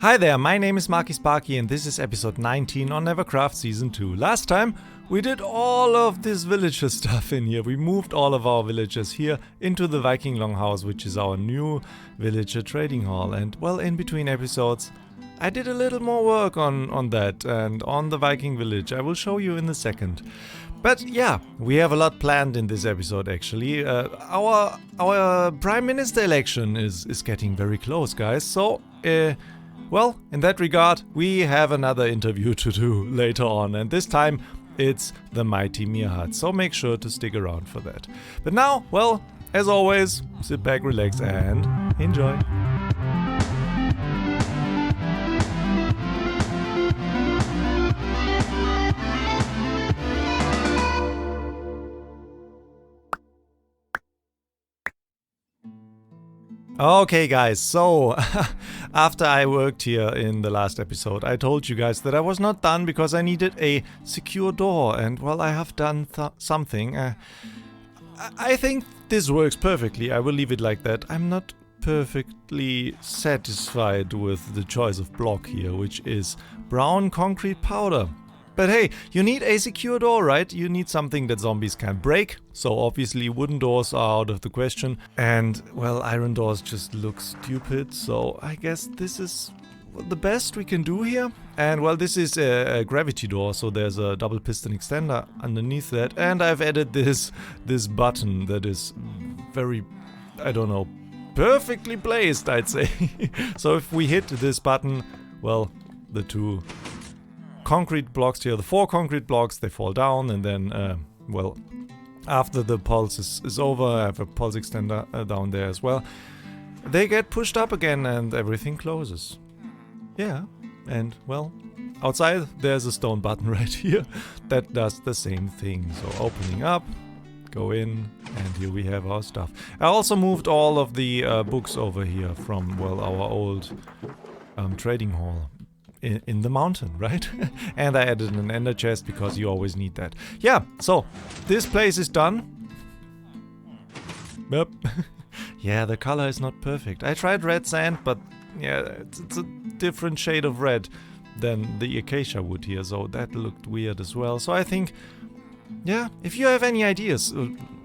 Hi there, my name is Marky Sparky and this is episode 19 on NeverCraft Season 2. Last time we did all of this villager stuff in here. We moved all of our villagers here into the Viking Longhouse, which is our new villager trading hall. And well, in between episodes I did a little more work on that and on the Viking village. I will show you in a second. But yeah, we have a lot planned in this episode actually. Our Prime Minister election is getting very close, guys. So well, in that regard, we have another interview to do later on, and this time it's the Mighty MeerHut, so make sure to stick around for that. But now, well, as always, sit back, relax, and enjoy. Okay guys, so after I worked here in the last episode, I told you guys that I was not done because I needed a secure door, and well, I have done something. I think this works perfectly, I will leave it like that. I'm not perfectly satisfied with the choice of block here, which is brown concrete powder. But hey, you need a secure door, right? You need something that zombies can't break. So obviously wooden doors are out of the question. And well, iron doors just look stupid. So I guess this is the best we can do here. And well, this is a gravity door. So there's a double piston extender underneath that. And I've added this button that is very, I don't know, perfectly placed, I'd say. So if we hit this button, well, the two concrete blocks here, the 4 concrete blocks, they fall down, and then well, after the pulse is over, I have a pulse extender down there as well, they get pushed up again and everything closes. Yeah, and well, outside there's a stone button right here that does the same thing. So opening up, go in, and here we have our stuff. I also moved all of the books over here from, well, our old trading hall in the mountain, right? And I added an ender chest because you always need that. Yeah, so this place is done. Yep. Yeah, the color is not perfect. I tried red sand, but yeah, it's a different shade of red than the acacia wood here, so that looked weird as well. So I think, yeah, if you have any ideas,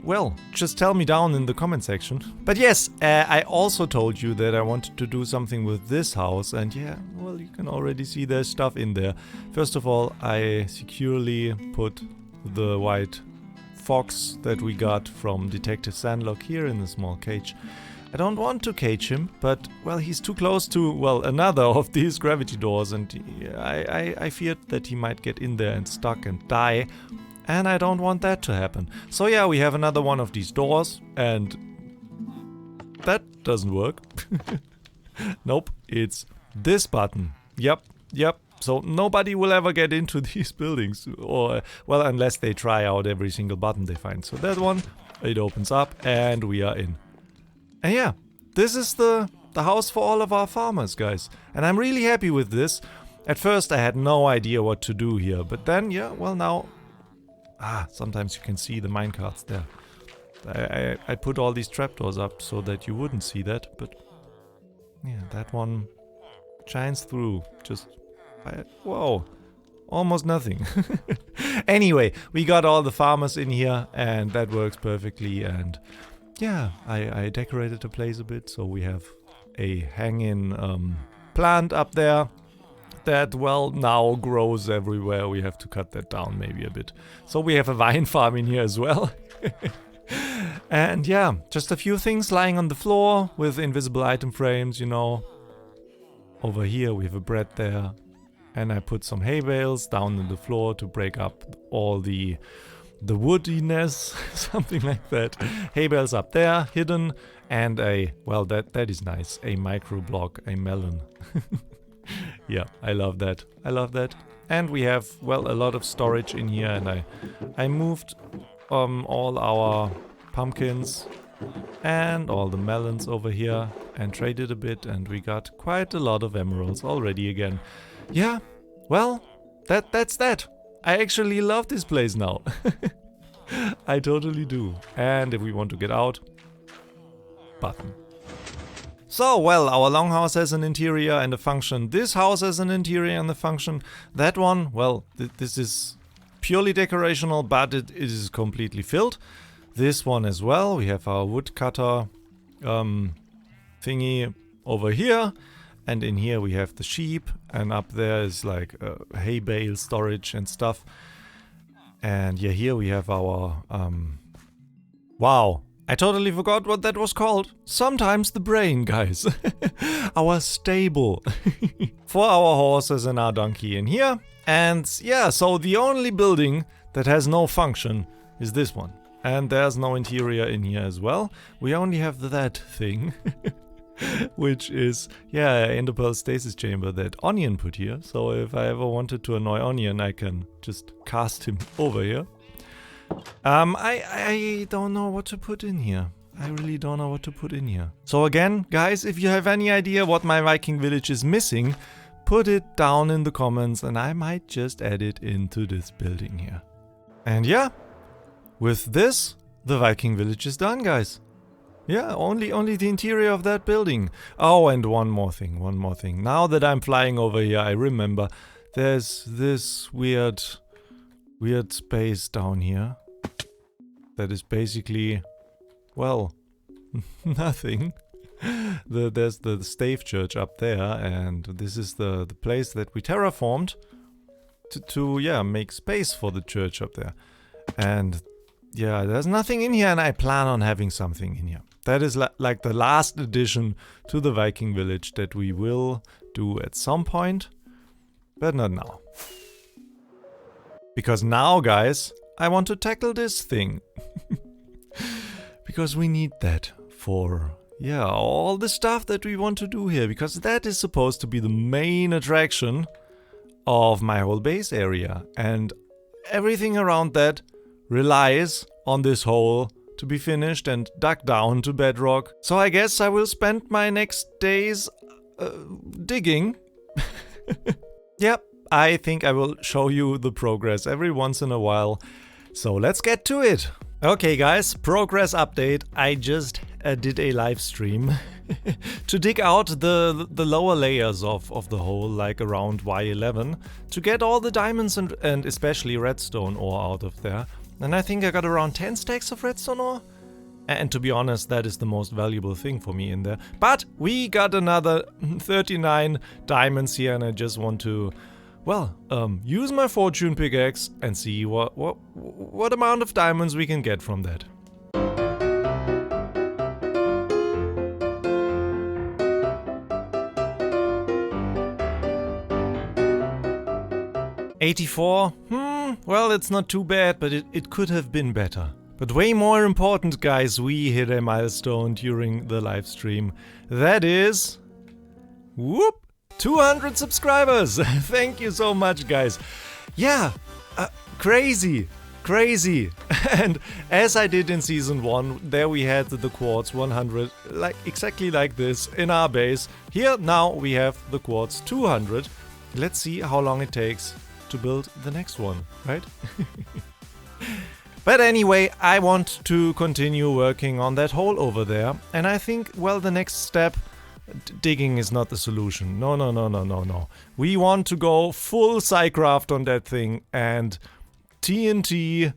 well, just tell me down in the comment section. But yes, I also told you that I wanted to do something with this house, and yeah, well, you can already see there's stuff in there. First of all, I securely put the white fox that we got from Detective Sandlock here in a small cage. I don't want to cage him, but, well, he's too close to, well, another of these gravity doors, and I feared that he might get in there and stuck and die. And I don't want that to happen. So yeah, we have another one of these doors, and that doesn't work. Nope, it's this button. Yep. So nobody will ever get into these buildings, or, well, unless they try out every single button they find. So that one, it opens up, and we are in. And yeah, this is the house for all of our farmers, guys. And I'm really happy with this. At first I had no idea what to do here, but then, yeah, well, now... sometimes you can see the minecarts there. I put all these trapdoors up so that you wouldn't see that, but yeah, that one shines through. Just, whoa, almost nothing. Anyway, we got all the farmers in here, and that works perfectly. And yeah, I decorated the place a bit, so we have a hanging plant up there that, well, now grows everywhere. We have to cut that down maybe a bit. So we have a vine farm in here as well. And yeah, just a few things lying on the floor with invisible item frames, you know. Over here we have a bread there. And I put some hay bales down on the floor to break up all the woodiness, something like that. Hay bales up there, hidden. And well, that is nice, a micro block, a melon. Yeah, I love that. And we have, well, a lot of storage in here, and I moved all our pumpkins and all the melons over here and traded a bit, and we got quite a lot of emeralds already again. Yeah, well, that's that. I actually love this place now. I totally do. And if we want to get out, button. So, well, our longhouse has an interior and a function. This house has an interior and a function. That one, well, this is purely decorational, but it is completely filled. This one as well. We have our woodcutter thingy over here. And in here we have the sheep. And up there is like hay bale storage and stuff. And yeah, here we have our... wow. I totally forgot what that was called. Sometimes the brain, guys. Our stable. For our horses and our donkey in here. And yeah, so the only building that has no function is this one. And there's no interior in here as well. We only have that thing. Which is, yeah, Enderpearl stasis chamber that Onion put here. So if I ever wanted to annoy Onion, I can just cast him over here. I don't know what to put in here. I really don't know what to put in here. So again, guys, if you have any idea what my Viking village is missing, put it down in the comments and I might just add it into this building here. And yeah, with this, the Viking village is done, guys. Yeah, only the interior of that building. Oh, and one more thing. Now that I'm flying over here, I remember there's this weird space down here that is basically, well, nothing. There's the stave church up there, and this is the place that we terraformed to yeah, make space for the church up there. And yeah, there's nothing in here, and I plan on having something in here. That is like the last addition to the Viking village that we will do at some point, but not now. Because now, guys, I want to tackle this thing. Because we need that for, yeah, all the stuff that we want to do here. Because that is supposed to be the main attraction of my whole base area. And everything around that relies on this hole to be finished and dug down to bedrock. So I guess I will spend my next days digging. Yep. I think I will show you the progress every once in a while. So let's get to it. Okay guys, progress update. I just did a live stream to dig out the lower layers of the hole, like around Y11, to get all the diamonds and especially redstone ore out of there. And I think I got around 10 stacks of redstone ore. And to be honest, that is the most valuable thing for me in there. But we got another 39 diamonds here, and I just want to, well, use my fortune pickaxe and see what amount of diamonds we can get from that. $84? Well, it's not too bad, but it could have been better. But way more important, guys, we hit a milestone during the live stream. That is... whoop! 200 subscribers! Thank you so much, guys. Yeah, crazy. And as I did in season 1, there we had the quartz 100, like exactly like this in our base. Here now we have the quartz 200. Let's see how long it takes to build the next one, right? But anyway, I want to continue working on that hole over there. And I think, well, the next step, digging is not the solution. No. We want to go full Psycraft on that thing and TNT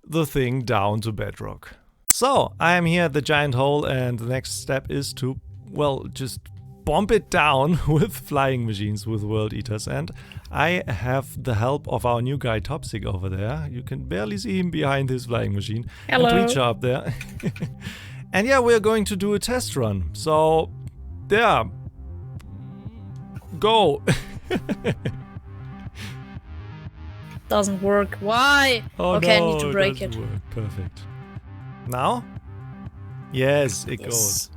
the thing down to bedrock. So, I am here at the giant hole, and the next step is to, well, just bomb it down with flying machines, with world eaters. And I have the help of our new guy Topsig over there. You can barely see him behind his flying machine. Hello. And Reacher up there. And yeah, we're going to do a test run. So, yeah. Go. Doesn't work. Why? Oh, okay, no, I need to break it. Work. Perfect. Now? Yes, it goes.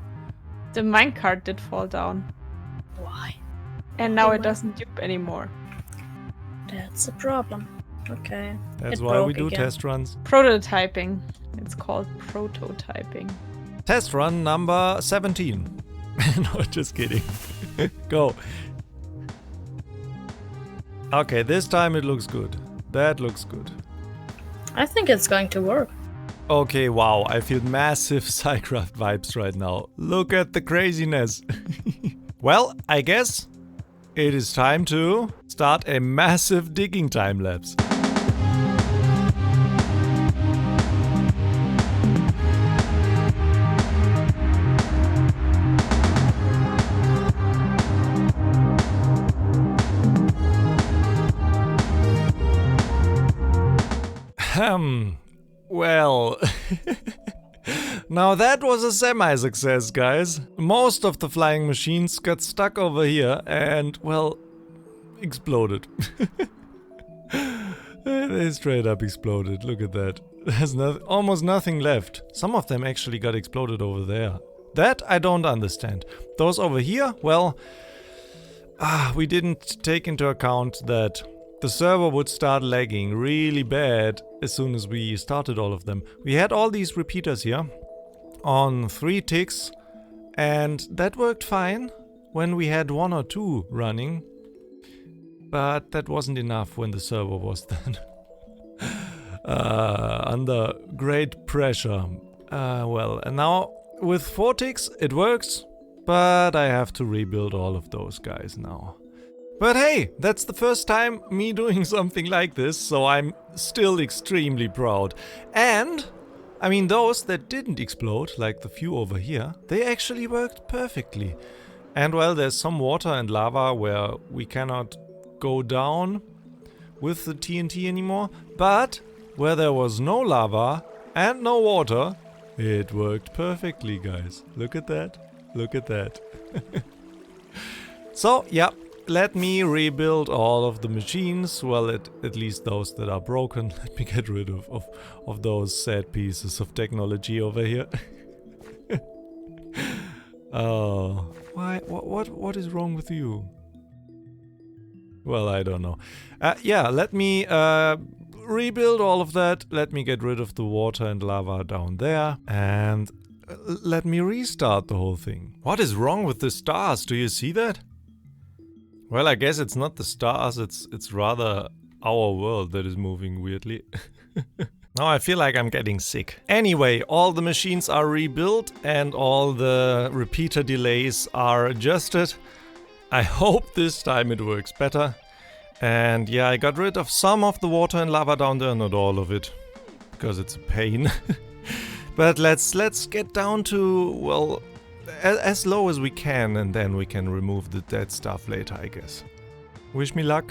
The minecart did fall down. Why? And now it doesn't dupe anymore. That's a problem. Okay. That's It why we broke do again. test runs. Prototyping. It's called prototyping. Test run number 17. No, just kidding. Go. Okay, this time it looks good. That looks good. I think it's going to work. Okay, wow, I feel massive Psycraft vibes right now. Look at the craziness. Well, I guess it is time to start a massive digging time lapse. Well, now that was a semi-success, guys. Most of the flying machines got stuck over here and, well, exploded. They straight up exploded, look at that. There's almost nothing left. Some of them actually got exploded over there. That I don't understand. Those over here, well, we didn't take into account that the server would start lagging really bad as soon as we started all of them. We had all these repeaters here on 3 ticks, and that worked fine when we had 1 or 2 running, but that wasn't enough when the server was then under great pressure. Well, and now with 4 ticks it works, but I have to rebuild all of those guys now. But hey, that's the first time me doing something like this, so I'm still extremely proud. And, I mean, those that didn't explode, like the few over here, they actually worked perfectly. And well, there's some water and lava where we cannot go down with the TNT anymore, but where there was no lava and no water, it worked perfectly, guys. Look at that. Look at that. So, yeah. Let me rebuild all of the machines, well, at least those that are broken. Let me get rid of those sad pieces of technology over here. Oh, why? What is wrong with you? Well, I don't know. Yeah, let me rebuild all of that. Let me get rid of the water and lava down there, and let me restart the whole thing. What is wrong with the stars? Do you see that? Well, I guess it's not the stars, it's rather our world that is moving weirdly. Now I feel like I'm getting sick. Anyway, all the machines are rebuilt and all the repeater delays are adjusted. I hope this time it works better. And yeah, I got rid of some of the water and lava down there, not all of it, because it's a pain. But let's get down to, well, as low as we can, and then we can remove the dead stuff later, I guess. Wish me luck.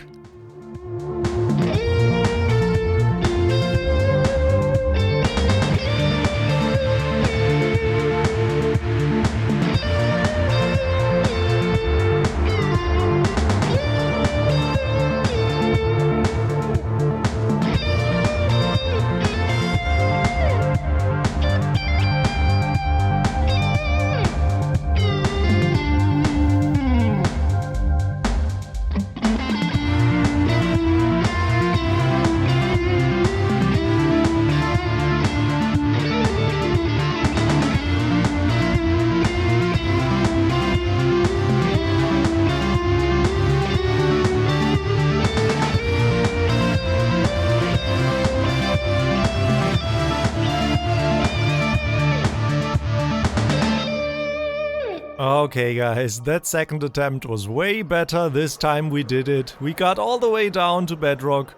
Okay guys, that second attempt was way better. This time we did it. We got all the way down to bedrock,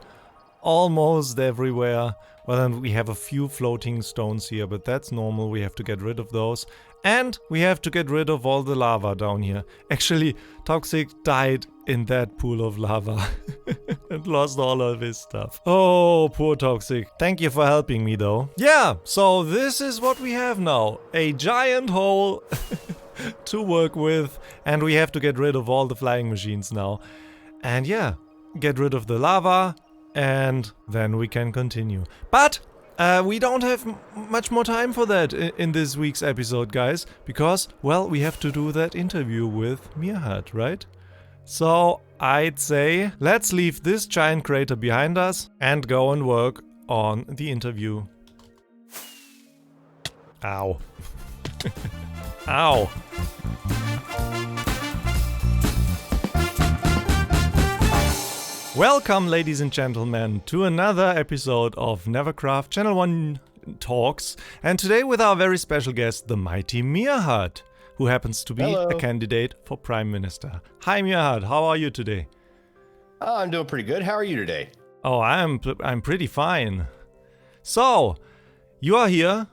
almost everywhere. Well, and we have a few floating stones here, but that's normal. We have to get rid of those. And we have to get rid of all the lava down here. Actually, Toxic died in that pool of lava and lost all of his stuff. Oh, poor Toxic. Thank you for helping me though. Yeah, so this is what we have now. A giant hole to work with, and we have to get rid of all the flying machines now. And yeah, get rid of the lava, and then we can continue. But we don't have much more time for that in this week's episode, guys, because, well, we have to do that interview with MeerHut, right? So I'd say let's leave this giant crater behind us and go and work on the interview. Ow. Ow. Welcome, ladies and gentlemen, to another episode of NeverCraft Channel 1 talks. And today with our very special guest, the Mighty MeerHut, who happens to be Hello. a candidate for Prime Minister. Hi MeerHut, how are you today? Oh, I'm doing pretty good. How are you today? Oh, I'm pretty fine. So, you are here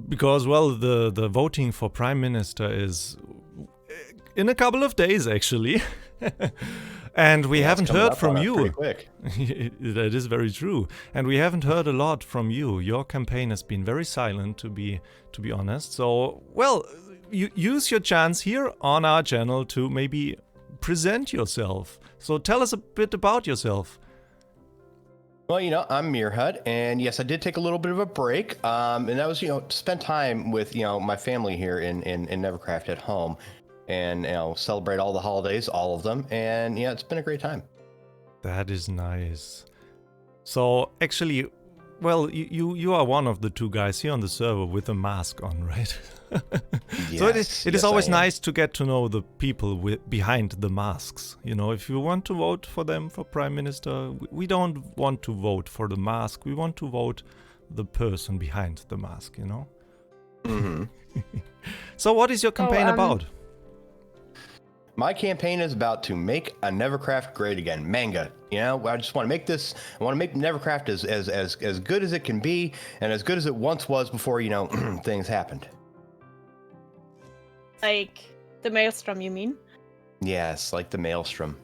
because, well, the voting for Prime Minister is in a couple of days, actually. And we haven't heard from you. Pretty quick. That is very true. And we haven't heard a lot from you. Your campaign has been very silent, to be honest. So, well, you use your chance here on our channel to maybe present yourself. So tell us a bit about yourself. Well, I'm MeerHut, and yes, I did take a little bit of a break, and that was, to spend time with, my family here in NeverCraft at home, and, celebrate all the holidays, all of them, and yeah, it's been a great time. That is nice. So, actually, well, you are one of the two guys here on the server with a mask on, right? So it is always nice to get to know the people behind the masks. If you want to vote for them for Prime Minister, we don't want to vote for the mask. We want to vote the person behind the mask, Mm-hmm. So what is your campaign about? My campaign is about to make a NeverCraft great again. Manga. I just want to make this. I want to make NeverCraft as good as it can be, and as good as it once was before things happened. Like the Maelstrom, you mean? Yes, like the Maelstrom.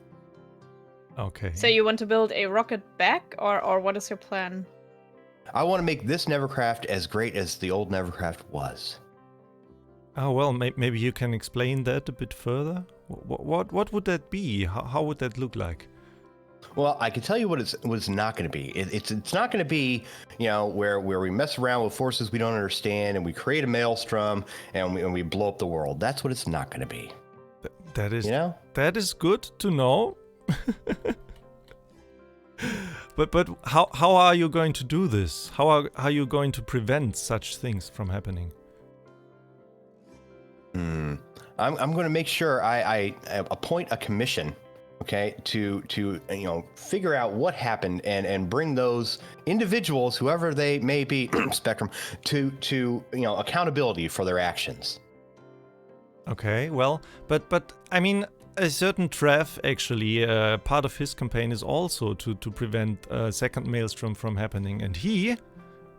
Okay. So you want to build a rocket back, or what is your plan? I want to make this NeverCraft as great as the old NeverCraft was. Oh, well, maybe you can explain that a bit further. What would that be? How would that look like? Well, I can tell you what it's not going to be. It's not going to be, where we mess around with forces we don't understand and we create a maelstrom and we blow up the world. That's what it's not going to be. That is good to know. But how are you going to do this? How are you going to prevent such things from happening? I'm going to make sure I appoint a commission, okay, to figure out what happened and bring those individuals, whoever they may be, Spectrum, to accountability for their actions. Okay, well, but I mean, a certain Trev, actually, part of his campaign is also to prevent a second Maelstrom from happening, and he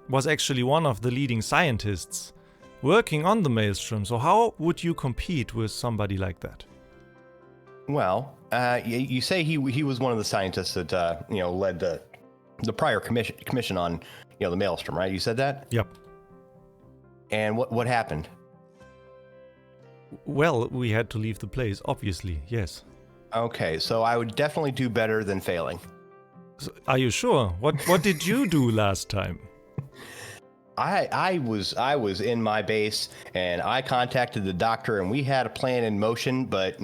was actually one of the leading scientists working on the Maelstrom. So how would you compete with somebody like that? Well, you say he was one of the scientists that led the prior commission on the Maelstrom, right? You said that? Yep. And what happened? Well, we had to leave the place, obviously, yes. Okay, so I would definitely do better than failing. So, are you sure? What did you do last time? I was in my base and I contacted the doctor and we had a plan in motion, but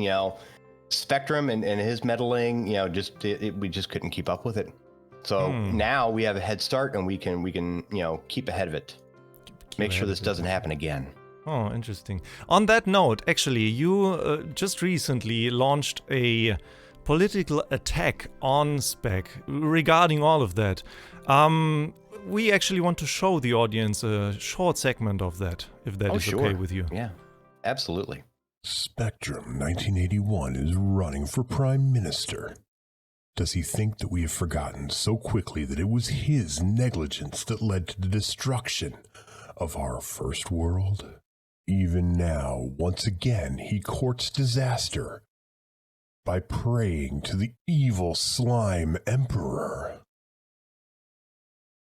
Spectrum and his meddling, we just couldn't keep up with it. So now we have a head start and we can keep ahead of it. Make sure this doesn't happen again. Oh, interesting. On that note, actually, you just recently launched a political attack on Spec regarding all of that. We actually want to show the audience a short segment of that, if that is okay with you. Yeah, absolutely. Spectrum 1981 is running for Prime Minister. Does he think that we have forgotten so quickly that it was his negligence that led to the destruction of our first world? Even now, once again, he courts disaster by praying to the evil slime emperor,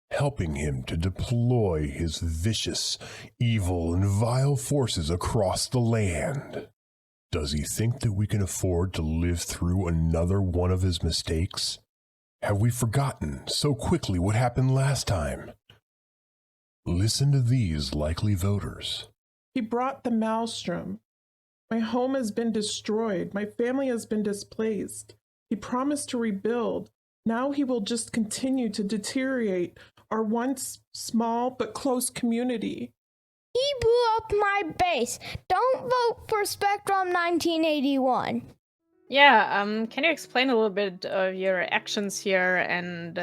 helping him to deploy his vicious, evil, and vile forces across the land. Does he think that we can afford to live through another one of his mistakes? Have we forgotten so quickly what happened last time? Listen to these likely voters. He brought the maelstrom. My home has been destroyed. My family has been displaced. He promised to rebuild. Now he will just continue to deteriorate our once small but close community. He blew up my base. Don't vote for Spectrum 1981. Yeah, can you explain a little bit of your actions here and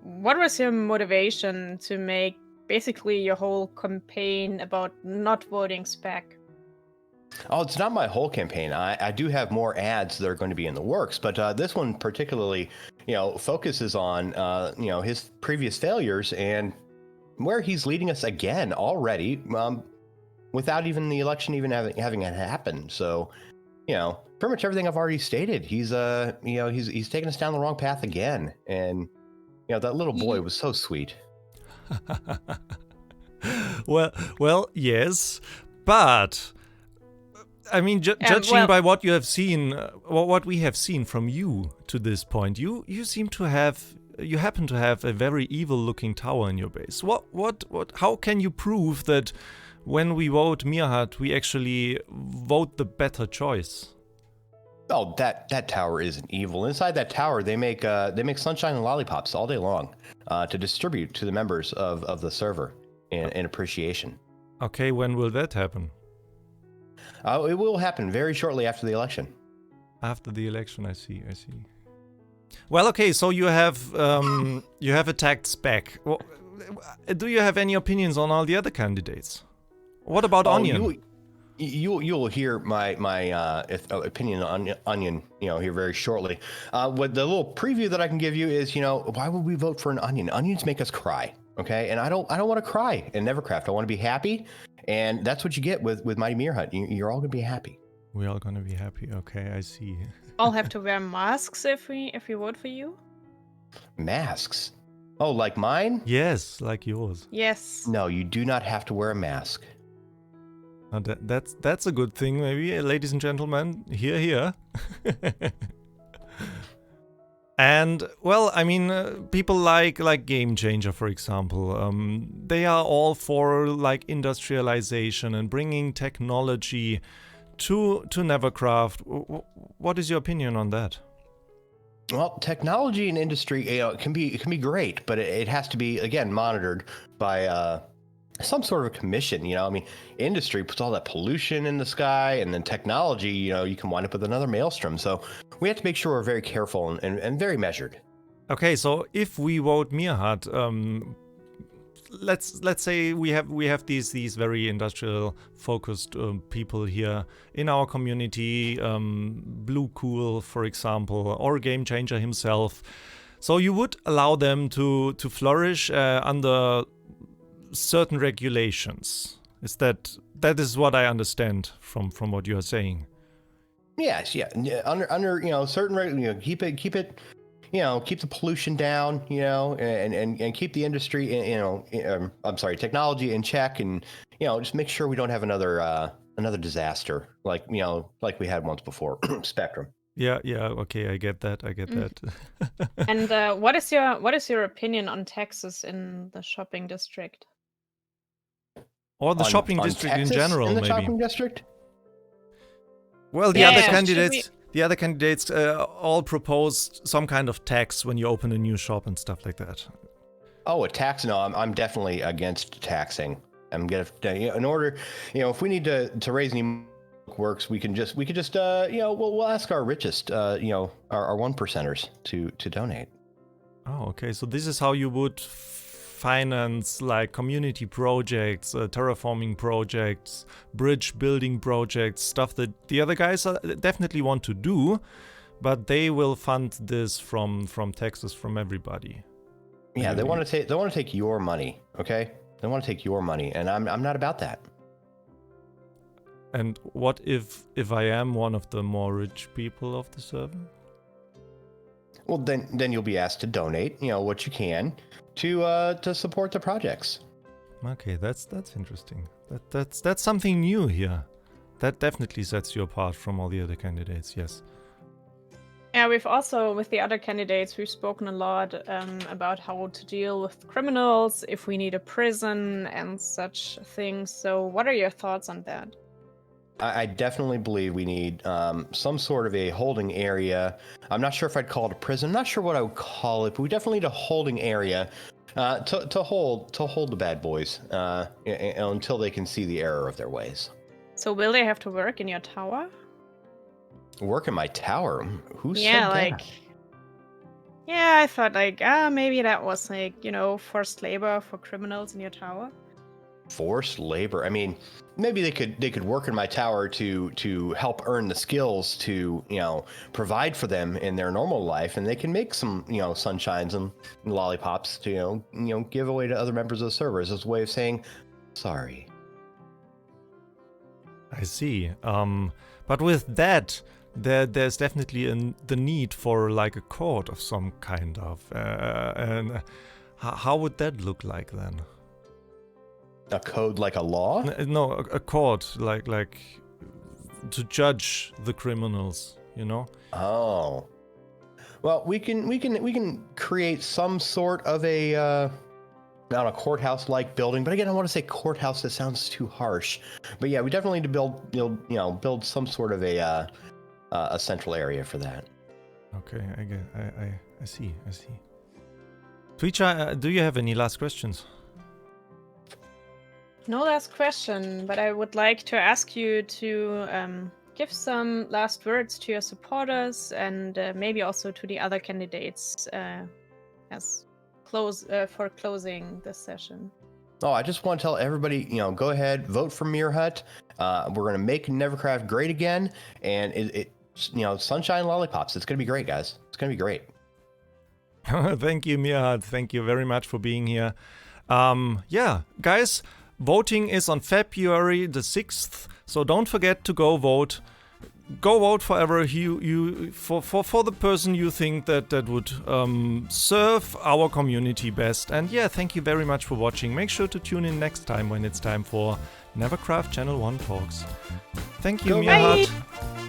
what was your motivation to make basically your whole campaign about not voting spec? Oh, it's not my whole campaign. I do have more ads that are going to be in the works, but this one particularly, focuses on, his previous failures and where he's leading us again already, without even the election even having it happen. So, pretty much everything I've already stated. He's taken us down the wrong path again, and that little boy was so sweet. well, yes, but I mean, judging by what you have seen, what we have seen from you to this point, you happen to have a very evil-looking tower in your base. What? How can you prove that when we vote MeerHut, we actually vote the better choice? Oh, that tower isn't evil. Inside that tower, they make sunshine and lollipops all day long to distribute to the members of the server in appreciation. Okay, when will that happen? It will happen very shortly after the election. After the election, I see. Well, okay, so you have attacked Spec. Well, do you have any opinions on all the other candidates? What about Onion? You'll hear my opinion on Onion, here very shortly. What the little preview that I can give you is, why would we vote for an Onion? Onions make us cry, okay? And I don't want to cry in NeverCraft. I want to be happy, and that's what you get with Mighty MeerHut. You're all gonna be happy. We're all gonna be happy. Okay, I see. All have to wear masks if we vote for you. Masks? Oh, like mine? Yes, like yours. Yes. No, you do not have to wear a mask. That's a good thing, maybe, ladies and gentlemen. Here. And well, I mean, people like Game Changer, for example, they are all for like industrialization and bringing technology to NeverCraft. What is your opinion on that? Well, technology and industry, can be great, but it has to be, again, monitored by some sort of a commission. I mean, industry puts all that pollution in the sky, and then technology, you can wind up with another maelstrom. So we have to make sure we're very careful and very measured. Okay, so if we vote MeerHut, let's say we have these very industrial focused people here in our community, Blue Cool, for example, or Game Changer himself. So you would allow them to flourish under certain regulations. That is what I understand from what you are saying. Yes, yeah. Under certain keep it keep the pollution down, and keep the industry technology in check, and just make sure we don't have another disaster like we had once before. Spectrum. Yeah, okay, I get that. And what is your opinion on taxes in the shopping district? Or the shopping district Texas in general, in the maybe. shopping district? Well, the Yeah, other candidates all proposed some kind of tax when you open a new shop and stuff like that. Oh, a tax? No, I'm definitely against taxing. I'm gonna, in order, if we need to raise any works, we could just we'll ask our richest, our 1%ers to donate. Oh, okay. So this is how you would finance like community projects, terraforming projects, bridge building projects, stuff that the other guys definitely want to do, but they will fund this from taxes from everybody. Yeah, they want to take your money, okay? They want to take your money, and I'm not about that. And what if I am one of the more rich people of the server? Well, then you'll be asked to donate, what you can to support the projects. Okay, that's interesting. That's something new here. That definitely sets you apart from all the other candidates. Yes. Yeah, we've also, with the other candidates, we've spoken a lot about how to deal with criminals, if we need a prison and such things. So what are your thoughts on that? I definitely believe we need some sort of a holding area. I'm not sure if I'd call it a prison. I'm not sure what I would call it, but we definitely need a holding area to hold the bad boys until they can see the error of their ways. So will they have to work in your tower? Work in my tower? Who said Yeah, that? like Yeah, I thought like, maybe that was like, forced labor for criminals in your tower. Forced labor. I mean, maybe they could work in my tower to help earn the skills to provide for them in their normal life, and they can make some sunshines and lollipops to give away to other members of the servers as a way of saying sorry. I see. But with that, there's definitely the need for like a court of some kind of. And how would that look like then? A code like a law? No, a court like to judge the criminals. Oh. Well, we can create some sort of a courthouse-like building, but again, I want to say courthouse. That sounds too harsh. But yeah, we definitely need to build some sort of a central area for that. Okay, I see. Twitcha, do you have any last questions? No last question, but I would like to ask you to give some last words to your supporters and maybe also to the other candidates for closing this session. Oh, I just want to tell everybody, go ahead, vote for MeerHut. We're going to make NeverCraft great again, and sunshine lollipops. It's going to be great, guys. It's going to be great. Thank you, MeerHut. Thank you very much for being here. Yeah, guys. Voting is on February the 6th, so don't forget to go vote. Go vote for for the person you think that would serve our community best. And yeah, thank you very much for watching. Make sure to tune in next time when it's time for NeverCraft Channel 1 Talks. Thank you, MeerHut,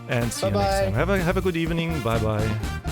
and see you next time. Have a good evening. Bye bye.